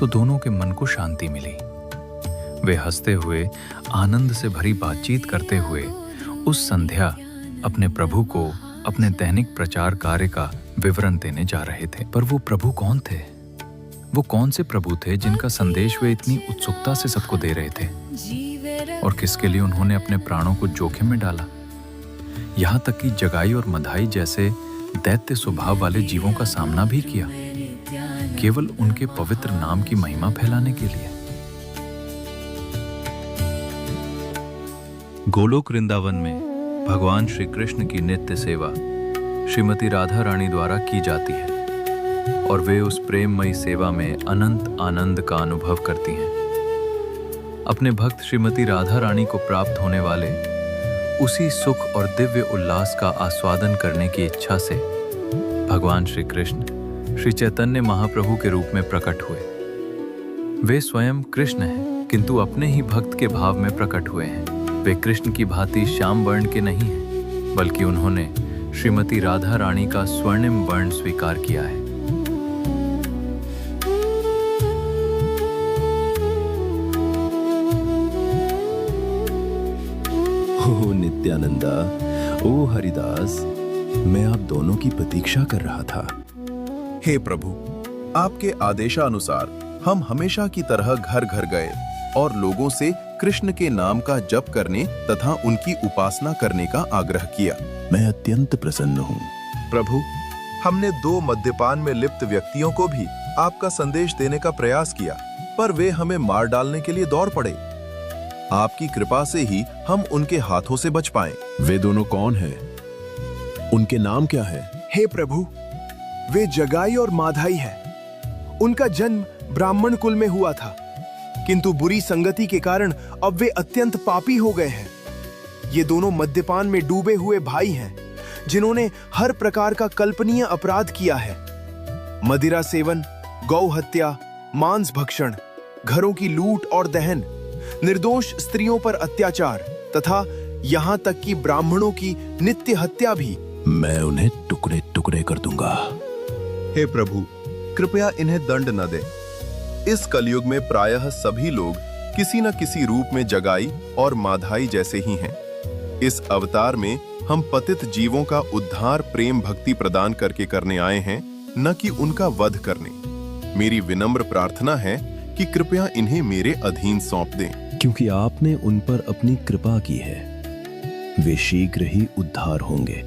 तो दोनों के मन को शांति मिली। वे हंसते हुए, आनंद से भरी बातचीत करते हुए उस संध्या अपने प्रभु को अपने दैनिक प्रचार कार्य का विवरण देने जा रहे थे। पर वो प्रभु कौन थे? वो कौन से प्रभु थे जिनका संदेश वे इतनी उत्सुकता से सबको दे रहे थे? और किसके लिए उन्होंने अपने प्राणों को जोखिम में डाला? यहाँ तक कि जगाई और मधाई जैसे दैत्य स्वभाव वाले जीवों का सामना भी किया, केवल उनके पवित्र नाम की महिमा फैलाने के लिए। गोलोक वृंदावन में भगवान श्री कृष्ण की नित्य सेवा श्रीमती राधा रानी द्वारा की जाती है और वे उस प्रेममयी सेवा में अनंत आनंद का अनुभव करती हैं। अपने भक्त श्रीमती राधा रानी को प्राप्त होने वाले उसी सुख और दिव्य उल्लास का आस्वादन करने की इच्छा से भगवान श्री कृष्ण श्री चैतन्य महाप्रभु के रूप में प्रकट हुए। वे स्वयं कृष्ण हैं, किंतु अपने ही भक्त के भाव में प्रकट हुए हैं। वे कृष्ण की भांति श्याम वर्ण के नहीं हैं, बल्कि उन्होंने श्रीमती राधा रानी का स्वर्णिम वर्ण स्वीकार किया है। ओ नित्यानंदा, ओ हरिदास, मैं आप दोनों की प्रतीक्षा कर रहा था। हे प्रभु, आपके आदेशानुसार हम हमेशा की तरह घर घर गए और लोगों से कृष्ण के नाम का जप करने तथा उनकी उपासना करने का आग्रह किया। मैं अत्यंत प्रसन्न हूँ। प्रभु, हमने 2 मद्यपान में लिप्त व्यक्तियों को भी आपका संदेश देने का प्रयास किया, पर वे हमें मार डालने के लिए दौड़ पड़े। आपकी कृपा से ही हम उनके हाथों से बच पाए। वे दोनों कौन हैं? उनके नाम क्या है? हे प्रभु, वे जगाई और माधाई हैं। उनका जन्म ब्राह्मण कुल में हुआ था, किंतु बुरी संगति के कारण अब वे अत्यंत पापी हो गए हैं। ये दोनों मद्यपान में डूबे हुए भाई हैं, जिन्होंने हर प्रकार का कल्पनीय अपराध किया है। मदिरा सेवन, गौ हत्या, मांस भक्षण, घरों की लूट और दहन, निर्दोष स्त्रियों पर अत्याचार तथा यहाँ तक कि ब्राह्मणों की नित्य हत्या भी। मैं उन्हें टुकड़े टुकड़े कर दूंगा। हे प्रभु, कृपया इन्हें दंड न दें। इस कलयुग में प्रायः सभी लोग किसी न किसी रूप में जगाई और माधाई जैसे ही हैं। इस अवतार में हम पतित जीवों का उद्धार प्रेम भक्ति प्रदान करके करने आए हैं, न कि उनका वध करने। मेरी विनम्र प्रार्थना है कि कृपया इन्हें मेरे अधीन सौंप दें। क्योंकि आपने उन पर अपनी कृपा की है, वे शीघ्र ही उद्धार होंगे।